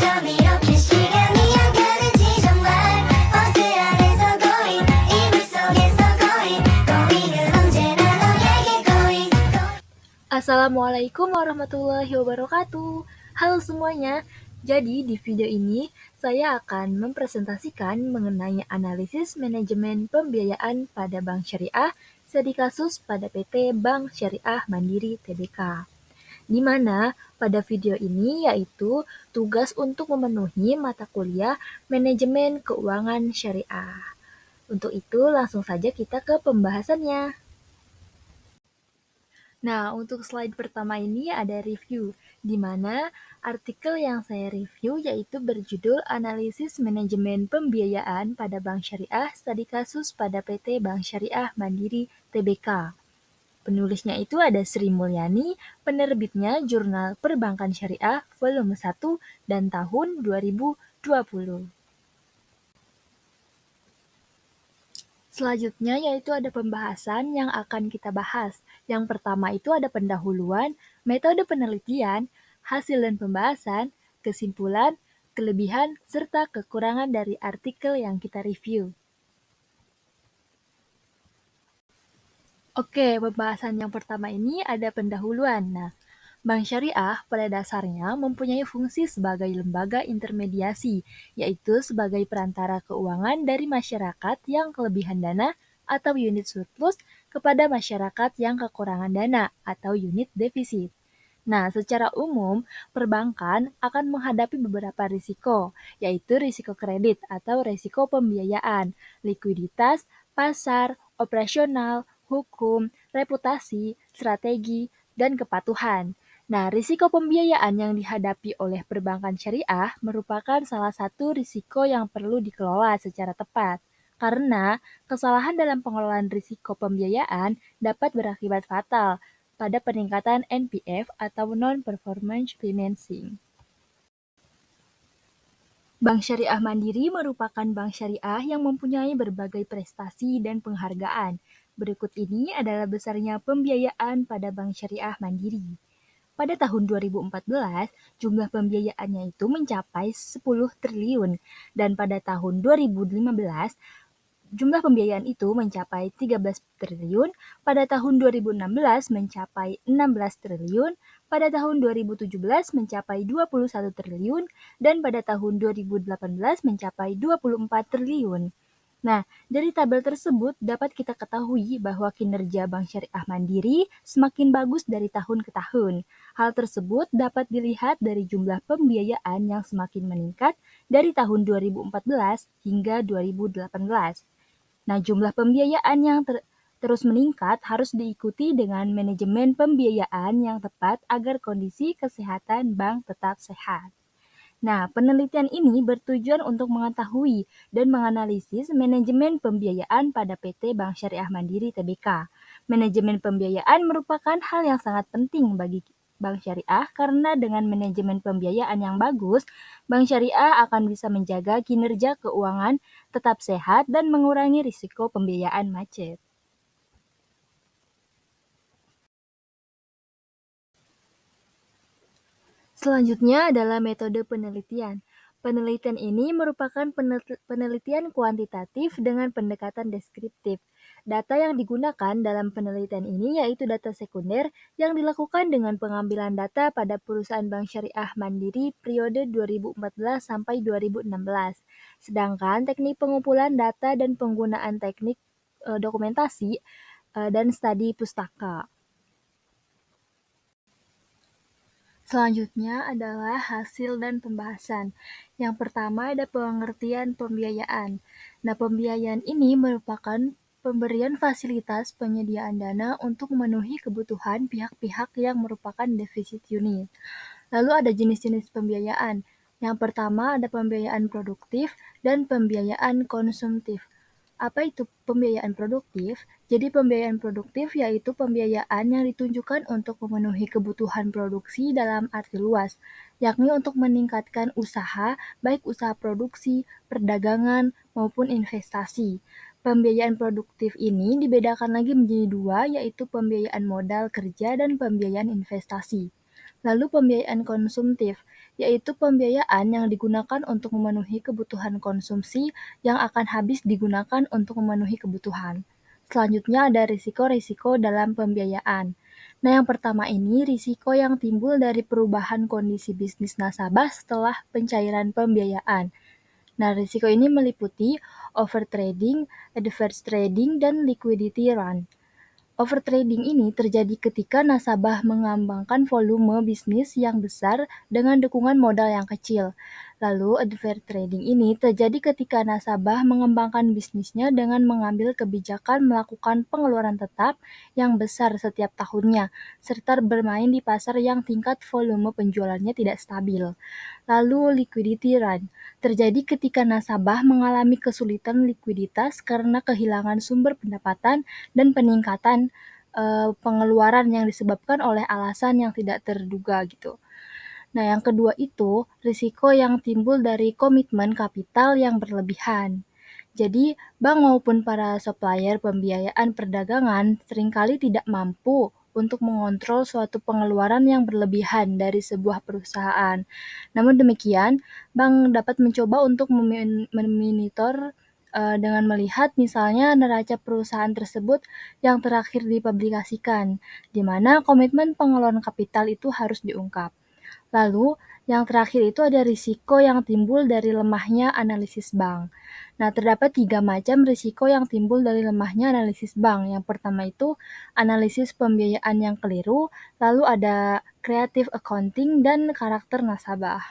감미롭게 시간이 안 가는지 정말 버스 안에서 going 이불 속에서 going 은 언제나 너에게 going. Assalamualaikum warahmatullahi wabarakatuh. Halo semuanya. Jadi di video ini saya akan mempresentasikan mengenai analisis manajemen pembiayaan pada Bank Syariah studi kasus pada PT Bank Syariah Mandiri Tbk. Di mana pada video ini yaitu tugas untuk memenuhi mata kuliah manajemen keuangan syariah. Untuk itu langsung saja kita ke pembahasannya. Nah, untuk slide pertama ini ada review, di mana artikel yang saya review yaitu berjudul Analisis Manajemen Pembiayaan pada Bank Syariah Studi Kasus pada PT Bank Syariah Mandiri Tbk. Penulisnya itu ada Sri Mulyani, penerbitnya Jurnal Perbankan Syariah volume 1 dan tahun 2020. Selanjutnya yaitu ada pembahasan yang akan kita bahas. Yang pertama itu ada pendahuluan, metode penelitian, hasil dan pembahasan, kesimpulan, kelebihan, serta kekurangan dari artikel yang kita review. Oke, pembahasan yang pertama ini ada pendahuluan. Nah, Bank Syariah pada dasarnya mempunyai fungsi sebagai lembaga intermediasi, yaitu sebagai perantara keuangan dari masyarakat yang kelebihan dana atau unit surplus kepada masyarakat yang kekurangan dana atau unit defisit. Nah, secara umum, perbankan akan menghadapi beberapa risiko, yaitu risiko kredit atau risiko pembiayaan, likuiditas, pasar, operasional, hukum, reputasi, strategi, dan kepatuhan. Nah, risiko pembiayaan yang dihadapi oleh perbankan syariah merupakan salah satu risiko yang perlu dikelola secara tepat, karena kesalahan dalam pengelolaan risiko pembiayaan dapat berakibat fatal pada peningkatan NPF atau Non-Performance Financing. Bank Syariah Mandiri merupakan bank syariah yang mempunyai berbagai prestasi dan penghargaan. Berikut ini adalah besarnya pembiayaan pada Bank Syariah Mandiri. Pada tahun 2014, jumlah pembiayaannya itu mencapai 10 triliun dan pada tahun 2015, jumlah pembiayaan itu mencapai 13 triliun, pada tahun 2016 mencapai 16 triliun, pada tahun 2017 mencapai 21 triliun, dan pada tahun 2018 mencapai 24 triliun. Nah, dari tabel tersebut dapat kita ketahui bahwa kinerja Bank Syariah Mandiri semakin bagus dari tahun ke tahun. Hal tersebut dapat dilihat dari jumlah pembiayaan yang semakin meningkat dari tahun 2014 hingga 2018. Nah, jumlah pembiayaan yang terus meningkat harus diikuti dengan manajemen pembiayaan yang tepat agar kondisi kesehatan bank tetap sehat. Nah, penelitian ini bertujuan untuk mengetahui dan menganalisis manajemen pembiayaan pada PT Bank Syariah Mandiri Tbk. Manajemen pembiayaan merupakan hal yang sangat penting bagi Bank Syariah karena dengan manajemen pembiayaan yang bagus, Bank Syariah akan bisa menjaga kinerja keuangan tetap sehat dan mengurangi risiko pembiayaan macet. Selanjutnya adalah metode penelitian. Penelitian ini merupakan penelitian kuantitatif dengan pendekatan deskriptif. Data yang digunakan dalam penelitian ini yaitu data sekunder yang dilakukan dengan pengambilan data pada perusahaan Bank Syariah Mandiri periode 2014 sampai 2016. Sedangkan teknik pengumpulan data dan penggunaan teknik dokumentasi dan studi pustaka. Selanjutnya adalah hasil dan pembahasan. Yang pertama ada pengertian pembiayaan. Nah, pembiayaan ini merupakan pemberian fasilitas penyediaan dana untuk memenuhi kebutuhan pihak-pihak yang merupakan defisit unit. Lalu ada jenis-jenis pembiayaan. Yang pertama ada pembiayaan produktif dan pembiayaan konsumtif. Apa itu pembiayaan produktif? Jadi pembiayaan produktif yaitu pembiayaan yang ditunjukkan untuk memenuhi kebutuhan produksi dalam arti luas, yakni untuk meningkatkan usaha, baik usaha produksi, perdagangan, maupun investasi. Pembiayaan produktif ini dibedakan lagi menjadi dua, yaitu pembiayaan modal kerja dan pembiayaan investasi. Lalu pembiayaan konsumtif, yaitu pembiayaan yang digunakan untuk memenuhi kebutuhan konsumsi yang akan habis digunakan untuk memenuhi kebutuhan. Selanjutnya ada risiko-risiko dalam pembiayaan. Nah, yang pertama ini risiko yang timbul dari perubahan kondisi bisnis nasabah setelah pencairan pembiayaan. Nah, risiko ini meliputi overtrading, adverse trading, dan liquidity run. Overtrading ini terjadi ketika nasabah mengembangkan volume bisnis yang besar dengan dukungan modal yang kecil. Lalu, adverse trading ini terjadi ketika nasabah mengembangkan bisnisnya dengan mengambil kebijakan melakukan pengeluaran tetap yang besar setiap tahunnya, serta bermain di pasar yang tingkat volume penjualannya tidak stabil. Lalu, liquidity run terjadi ketika nasabah mengalami kesulitan likuiditas karena kehilangan sumber pendapatan dan peningkatan pengeluaran yang disebabkan oleh alasan yang tidak terduga gitu. Nah, yang kedua itu risiko yang timbul dari komitmen kapital yang berlebihan. Jadi, bank maupun para supplier pembiayaan perdagangan seringkali tidak mampu untuk mengontrol suatu pengeluaran yang berlebihan dari sebuah perusahaan. Namun demikian, bank dapat mencoba untuk memonitor dengan melihat misalnya neraca perusahaan tersebut yang terakhir dipublikasikan, di mana komitmen pengeluaran kapital itu harus diungkap. Lalu, yang terakhir itu ada risiko yang timbul dari lemahnya analisis bank. Nah, terdapat 3 macam risiko yang timbul dari lemahnya analisis bank. Yang pertama itu analisis pembiayaan yang keliru, lalu ada creative accounting dan karakter nasabah.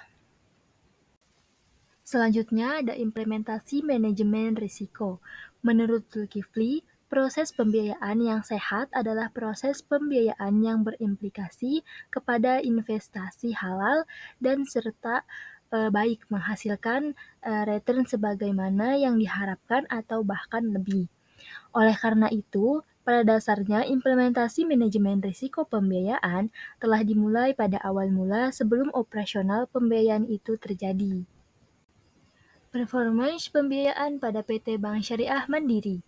Selanjutnya ada implementasi manajemen risiko. Menurut Zulkifli, proses pembiayaan yang sehat adalah proses pembiayaan yang berimplikasi kepada investasi halal dan serta baik menghasilkan return sebagaimana yang diharapkan atau bahkan lebih. Oleh karena itu, pada dasarnya implementasi manajemen risiko pembiayaan telah dimulai pada awal mula sebelum operasional pembiayaan itu terjadi. Performance pembiayaan pada PT Bank Syariah Mandiri.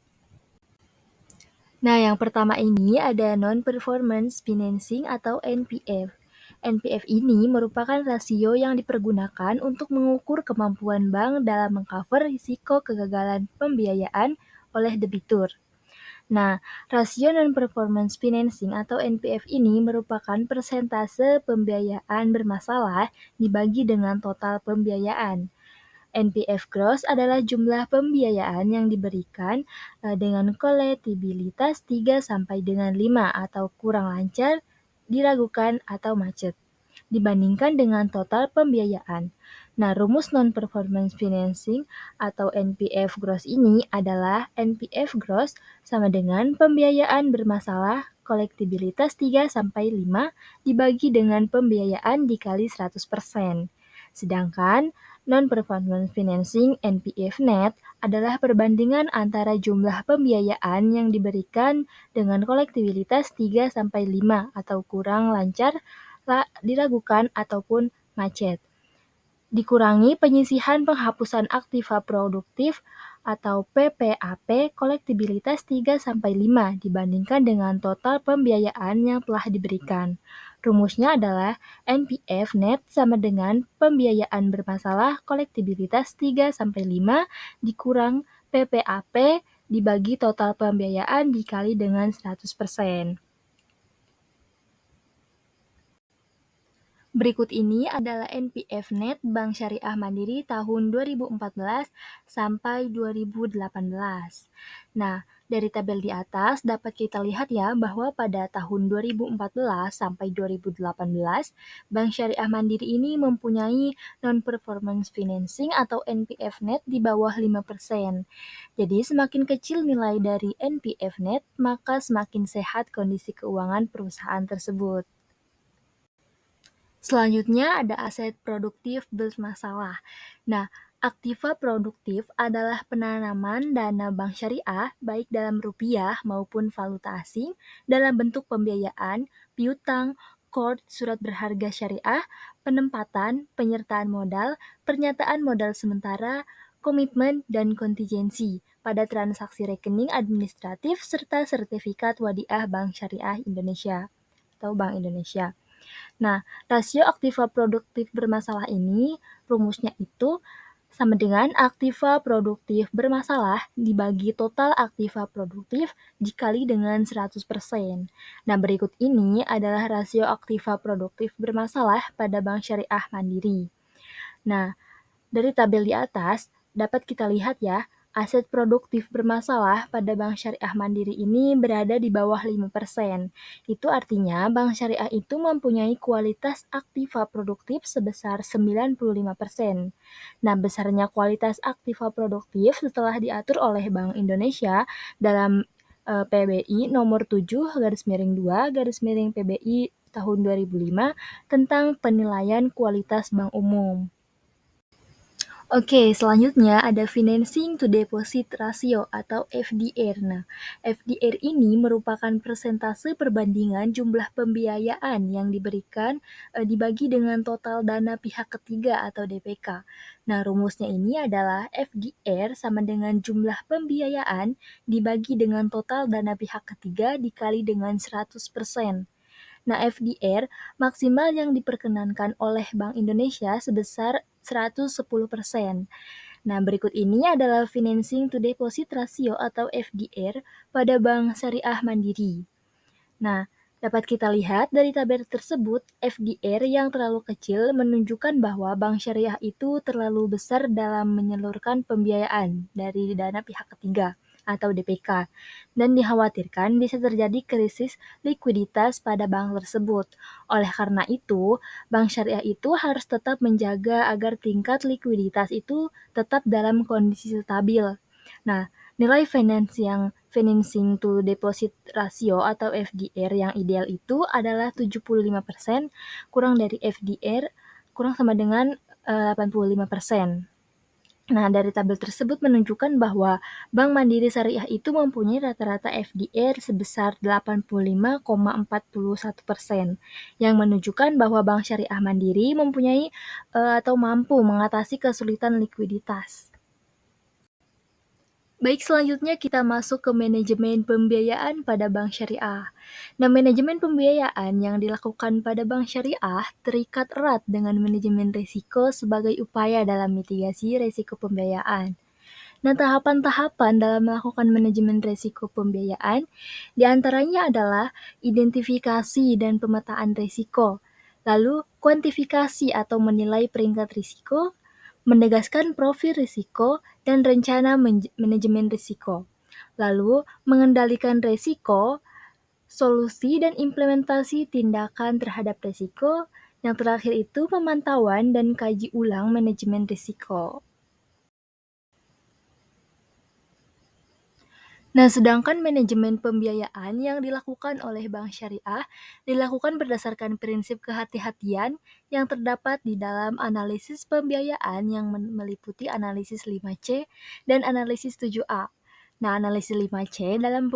Nah, yang pertama ini ada Non-Performance Financing atau NPF. NPF ini merupakan rasio yang dipergunakan untuk mengukur kemampuan bank dalam mengcover risiko kegagalan pembiayaan oleh debitur. Nah, rasio non-performance financing atau NPF ini merupakan persentase pembiayaan bermasalah dibagi dengan total pembiayaan. NPF gross adalah jumlah pembiayaan yang diberikan dengan kolektibilitas 3 sampai dengan 5 atau kurang lancar, diragukan atau macet dibandingkan dengan total pembiayaan. Nah, rumus non-performance financing atau NPF gross ini adalah NPF gross sama dengan pembiayaan bermasalah kolektibilitas 3 sampai 5 dibagi dengan pembiayaan dikali 100%. Sedangkan non-performance financing (NPF net) adalah perbandingan antara jumlah pembiayaan yang diberikan dengan kolektibilitas 3 sampai 5 atau kurang lancar, diragukan ataupun macet. Dikurangi penyisihan penghapusan aktiva produktif atau PPAP kolektibilitas 3 sampai 5 dibandingkan dengan total pembiayaan yang telah diberikan. Rumusnya adalah NPF net sama dengan pembiayaan bermasalah kolektibilitas 3 sampai 5 dikurang PPAP dibagi total pembiayaan dikali dengan 100%. Berikut ini adalah NPF net Bank Syariah Mandiri tahun 2014 sampai 2018. Nah, dari tabel di atas dapat kita lihat ya bahwa pada tahun 2014 sampai 2018, Bank Syariah Mandiri ini mempunyai non-performance financing atau NPF net di bawah 5%. Jadi semakin kecil nilai dari NPF net, maka semakin sehat kondisi keuangan perusahaan tersebut. Selanjutnya ada aset produktif bermasalah. Nah, aktiva produktif adalah penanaman dana bank syariah baik dalam rupiah maupun valuta asing dalam bentuk pembiayaan, piutang, kord, surat berharga syariah, penempatan, penyertaan modal, pernyataan modal sementara, komitmen, dan kontingensi pada transaksi rekening administratif serta sertifikat wadiah Bank Syariah Indonesia atau Bank Indonesia. Nah, rasio aktiva produktif bermasalah ini rumusnya itu sama dengan aktiva produktif bermasalah dibagi total aktiva produktif dikali dengan 100%. Nah, berikut ini adalah rasio aktiva produktif bermasalah pada Bank Syariah Mandiri. Nah, dari tabel di atas, dapat kita lihat ya, aset produktif bermasalah pada Bank Syariah Mandiri ini berada di bawah 5%. Itu artinya Bank Syariah itu mempunyai kualitas aktiva produktif sebesar 95%. Nah, besarnya kualitas aktiva produktif setelah diatur oleh Bank Indonesia dalam PBI nomor 7 garis miring 2 garis miring PBI tahun 2005 tentang penilaian kualitas bank umum. Oke, selanjutnya ada Financing to Deposit Ratio atau FDR. Nah, FDR ini merupakan persentase perbandingan jumlah pembiayaan yang diberikan dibagi dengan total dana pihak ketiga atau DPK. Nah, rumusnya ini adalah FDR sama dengan jumlah pembiayaan dibagi dengan total dana pihak ketiga dikali dengan 100%. Nah, FDR maksimal yang diperkenankan oleh Bank Indonesia sebesar 110%. Nah, berikut ini adalah Financing to Deposit Ratio atau FDR pada Bank Syariah Mandiri. Nah, dapat kita lihat dari tabel tersebut, FDR yang terlalu kecil menunjukkan bahwa bank syariah itu terlalu besar dalam menyalurkan pembiayaan dari dana pihak ketiga atau DPK, dan dikhawatirkan bisa terjadi krisis likuiditas pada bank tersebut. Oleh karena itu, bank syariah itu harus tetap menjaga agar tingkat likuiditas itu tetap dalam kondisi stabil. Nah, nilai financing to deposit ratio atau FDR yang ideal itu adalah 75% kurang dari FDR kurang sama dengan 85%. Nah, dari tabel tersebut menunjukkan bahwa Bank Mandiri Syariah itu mempunyai rata-rata FDR sebesar 85,41%, yang menunjukkan bahwa Bank Syariah Mandiri mempunyai atau mampu mengatasi kesulitan likuiditas. Baik, selanjutnya kita masuk ke manajemen pembiayaan pada bank syariah. Nah, manajemen pembiayaan yang dilakukan pada bank syariah terikat erat dengan manajemen risiko sebagai upaya dalam mitigasi risiko pembiayaan. Nah, tahapan-tahapan dalam melakukan manajemen risiko pembiayaan diantaranya adalah identifikasi dan pemetaan risiko, lalu kuantifikasi atau menilai peringkat risiko, menegaskan profil risiko dan rencana manajemen risiko, lalu mengendalikan risiko, solusi dan implementasi tindakan terhadap risiko, yang terakhir itu pemantauan dan kaji ulang manajemen risiko. Nah, sedangkan manajemen pembiayaan yang dilakukan oleh bank syariah dilakukan berdasarkan prinsip kehati-hatian yang terdapat di dalam analisis pembiayaan yang meliputi analisis 5C dan analisis 7A. Nah, analisis 5C dalam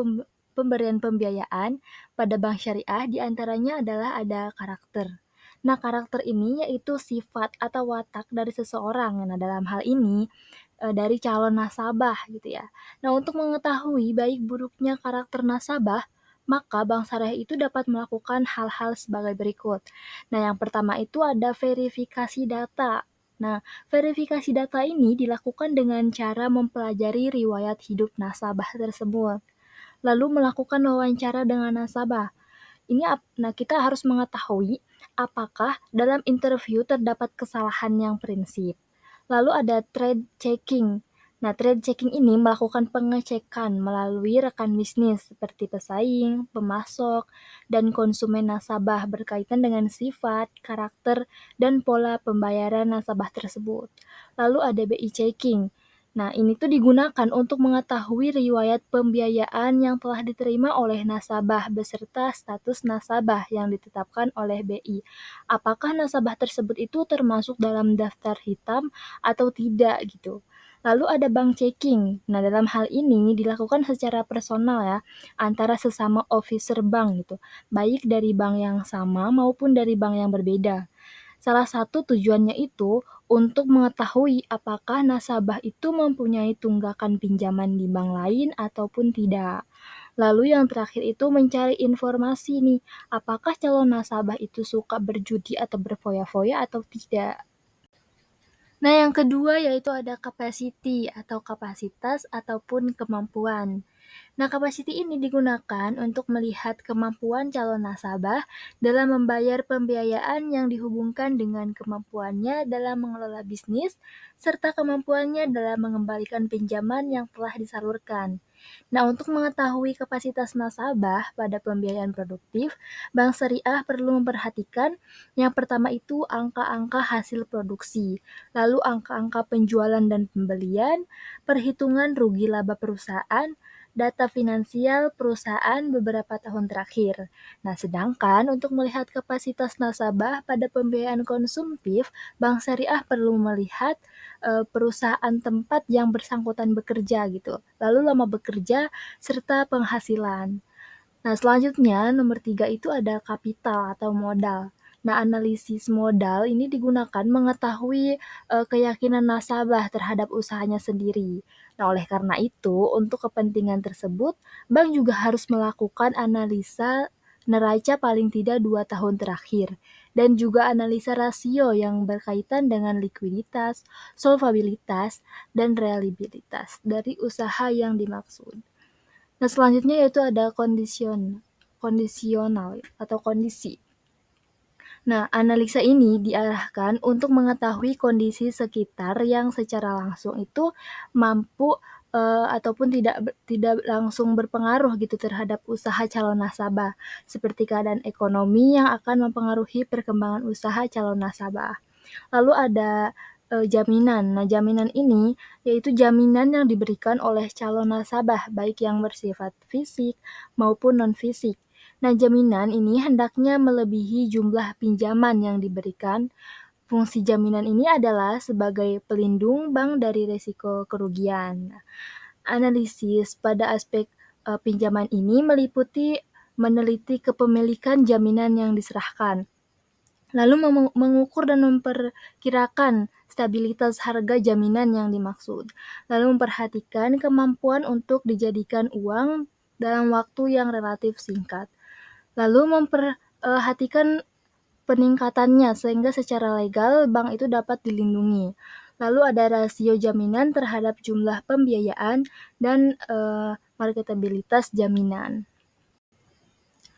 pemberian pembiayaan pada bank syariah diantaranya adalah ada karakter. Nah, karakter ini yaitu sifat atau watak dari seseorang. Nah, dalam hal ini dari calon nasabah gitu ya. Nah, untuk mengetahui baik buruknya karakter nasabah, maka bank syariah itu dapat melakukan hal-hal sebagai berikut. Nah, yang pertama itu ada verifikasi data. Nah, verifikasi data ini dilakukan dengan cara mempelajari riwayat hidup nasabah tersebut, lalu melakukan wawancara dengan nasabah. Nah, kita harus mengetahui apakah dalam interview terdapat kesalahan yang prinsip. Lalu ada trade checking. Nah, trade checking ini melakukan pengecekan melalui rekan bisnis seperti pesaing, pemasok, dan konsumen nasabah berkaitan dengan sifat, karakter, dan pola pembayaran nasabah tersebut. Lalu ada BI checking. Nah, ini tuh digunakan untuk mengetahui riwayat pembiayaan yang telah diterima oleh nasabah beserta status nasabah yang ditetapkan oleh BI. Apakah nasabah tersebut itu termasuk dalam daftar hitam atau tidak gitu. Lalu ada bank checking. Nah, dalam hal ini dilakukan secara personal ya, antara sesama officer bank gitu, baik dari bank yang sama maupun dari bank yang berbeda. Salah satu tujuannya itu untuk mengetahui apakah nasabah itu mempunyai tunggakan pinjaman di bank lain ataupun tidak. Lalu yang terakhir itu mencari informasi nih, apakah calon nasabah itu suka berjudi atau berfoya-foya atau tidak. Nah, yang kedua yaitu ada capacity atau kapasitas ataupun kemampuan. Nah, capacity ini digunakan untuk melihat kemampuan calon nasabah dalam membayar pembiayaan yang dihubungkan dengan kemampuannya dalam mengelola bisnis serta kemampuannya dalam mengembalikan pinjaman yang telah disalurkan. Nah, untuk mengetahui kapasitas nasabah pada pembiayaan produktif, Bank Syariah perlu memperhatikan yang pertama itu angka-angka hasil produksi, lalu angka-angka penjualan dan pembelian, perhitungan rugi laba perusahaan, data finansial perusahaan beberapa tahun terakhir. Nah, sedangkan untuk melihat kapasitas nasabah pada pembiayaan konsumtif, Bank Syariah perlu melihat perusahaan tempat yang bersangkutan bekerja gitu, lalu lama bekerja, serta penghasilan. Nah, selanjutnya nomor 3 itu ada kapital atau modal. Nah, analisis modal ini digunakan mengetahui keyakinan nasabah terhadap usahanya sendiri. Nah, oleh karena itu, untuk kepentingan tersebut, bank juga harus melakukan analisa neraca paling tidak 2 tahun terakhir dan juga analisa rasio yang berkaitan dengan likuiditas, solvabilitas, dan reliabilitas dari usaha yang dimaksud. Nah, selanjutnya yaitu ada kondisional atau kondisi. Nah, analisa ini diarahkan untuk mengetahui kondisi sekitar yang secara langsung itu mampu ataupun tidak langsung berpengaruh gitu terhadap usaha calon nasabah, seperti keadaan ekonomi yang akan mempengaruhi perkembangan usaha calon nasabah. Lalu ada jaminan. Nah, jaminan ini yaitu jaminan yang diberikan oleh calon nasabah, baik yang bersifat fisik maupun non-fisik. Nah, jaminan ini hendaknya melebihi jumlah pinjaman yang diberikan. Fungsi jaminan ini adalah sebagai pelindung bank dari risiko kerugian. Analisis pada aspek pinjaman ini meliputi meneliti kepemilikan jaminan yang diserahkan, lalu mengukur dan memperkirakan stabilitas harga jaminan yang dimaksud, lalu memperhatikan kemampuan untuk dijadikan uang dalam waktu yang relatif singkat, lalu memperhatikan peningkatannya sehingga secara legal bank itu dapat dilindungi. Lalu ada rasio jaminan terhadap jumlah pembiayaan dan marketabilitas jaminan.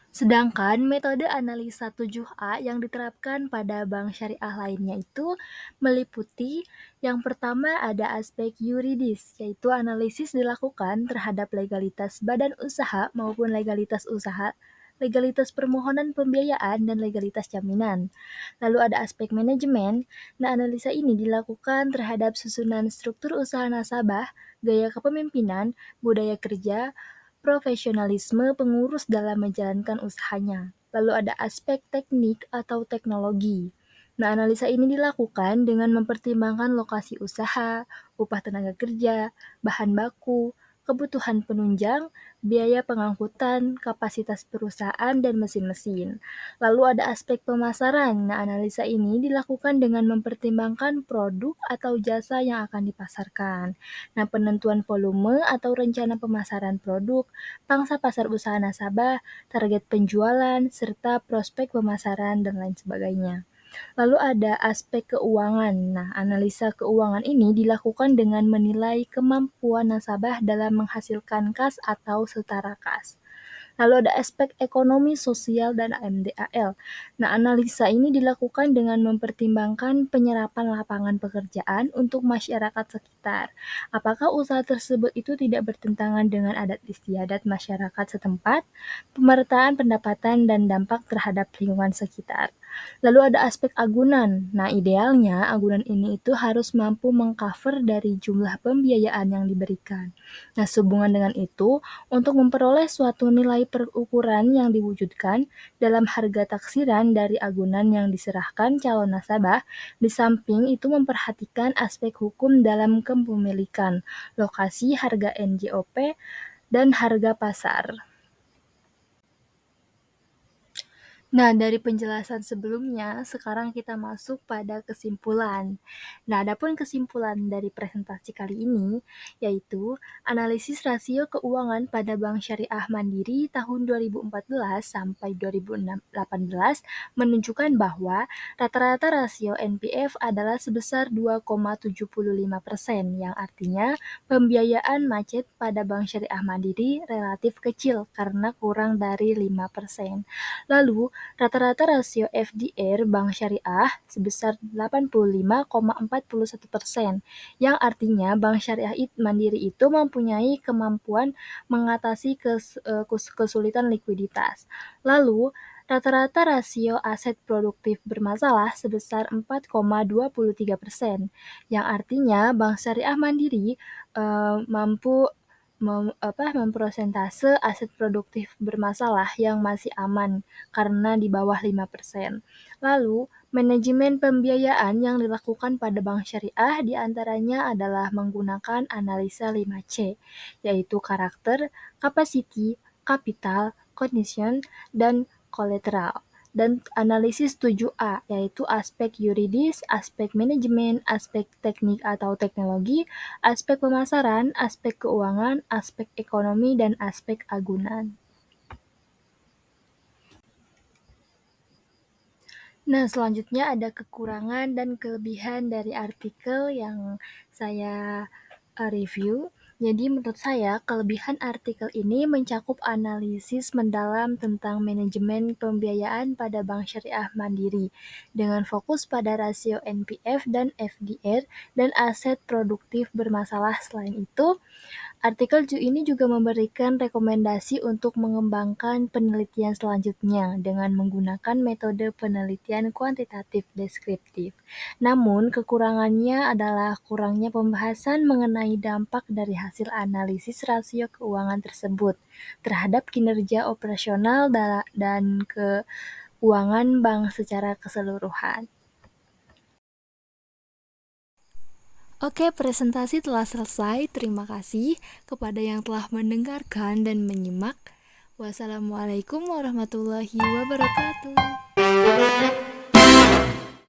Sedangkan metode analisa 7A yang diterapkan pada bank syariah lainnya itu meliputi yang pertama ada aspek yuridis, yaitu analisis dilakukan terhadap legalitas badan usaha maupun legalitas usaha, legalitas permohonan pembiayaan, dan legalitas jaminan. Lalu ada aspek manajemen. Nah, analisa ini dilakukan terhadap susunan struktur usaha nasabah, gaya kepemimpinan, budaya kerja, profesionalisme pengurus dalam menjalankan usahanya. Lalu ada aspek teknik atau teknologi. Nah, analisa ini dilakukan dengan mempertimbangkan lokasi usaha, upah tenaga kerja, bahan baku, kebutuhan penunjang, biaya pengangkutan, kapasitas perusahaan, dan mesin-mesin. Lalu ada aspek pemasaran. Nah, analisa ini dilakukan dengan mempertimbangkan produk atau jasa yang akan dipasarkan. Nah, penentuan volume atau rencana pemasaran produk, pangsa pasar usaha nasabah, target penjualan, serta prospek pemasaran, dan lain sebagainya. Lalu ada aspek keuangan. Nah, analisa keuangan ini dilakukan dengan menilai kemampuan nasabah dalam menghasilkan kas atau setara kas. Lalu ada aspek ekonomi, sosial, dan AMDAL. Nah, analisa ini dilakukan dengan mempertimbangkan penyerapan lapangan pekerjaan untuk masyarakat sekitar. Apakah usaha tersebut itu tidak bertentangan dengan adat istiadat masyarakat setempat, pemerataan pendapatan, dan dampak terhadap lingkungan sekitar. Lalu ada aspek agunan. Nah, idealnya agunan ini itu harus mampu mengcover dari jumlah pembiayaan yang diberikan. Nah, sehubungan dengan itu, untuk memperoleh suatu nilai perukuran yang diwujudkan dalam harga taksiran dari agunan yang diserahkan calon nasabah, di samping itu memperhatikan aspek hukum dalam kepemilikan, lokasi, harga NJOP, dan harga pasar. Nah, dari penjelasan sebelumnya, sekarang kita masuk pada kesimpulan. Nah, adapun kesimpulan dari presentasi kali ini, yaitu analisis rasio keuangan pada Bank Syariah Mandiri tahun 2014 sampai 2018 menunjukkan bahwa rata-rata rasio NPF adalah sebesar 2,75%, yang artinya pembiayaan macet pada Bank Syariah Mandiri relatif kecil karena kurang dari 5%. Lalu, rata-rata rasio FDR Bank Syariah sebesar 85,41%, yang artinya Bank Syariah Mandiri itu mempunyai kemampuan mengatasi kesulitan likuiditas. Lalu, rata-rata rasio aset produktif bermasalah sebesar 4,23%, yang artinya Bank Syariah Mandiri mampu memprosentase aset produktif bermasalah yang masih aman karena di bawah 5%. Lalu, manajemen pembiayaan yang dilakukan pada bank syariah diantaranya adalah menggunakan analisa 5C, yaitu karakter, capacity, capital, condition, dan collateral. Dan analisis 7A, yaitu aspek yuridis, aspek manajemen, aspek teknik atau teknologi, aspek pemasaran, aspek keuangan, aspek ekonomi, dan aspek agunan. Nah, selanjutnya ada kekurangan dan kelebihan dari artikel yang saya review. Jadi menurut saya, kelebihan artikel ini mencakup analisis mendalam tentang manajemen pembiayaan pada Bank Syariah Mandiri dengan fokus pada rasio NPF dan FDR dan aset produktif bermasalah. Selain itu, artikel ini juga memberikan rekomendasi untuk mengembangkan penelitian selanjutnya dengan menggunakan metode penelitian kuantitatif deskriptif. Namun, kekurangannya adalah kurangnya pembahasan mengenai dampak dari hasil analisis rasio keuangan tersebut terhadap kinerja operasional dan keuangan bank secara keseluruhan. Oke, presentasi telah selesai. Terima kasih kepada yang telah mendengarkan dan menyimak. Wassalamualaikum warahmatullahi wabarakatuh.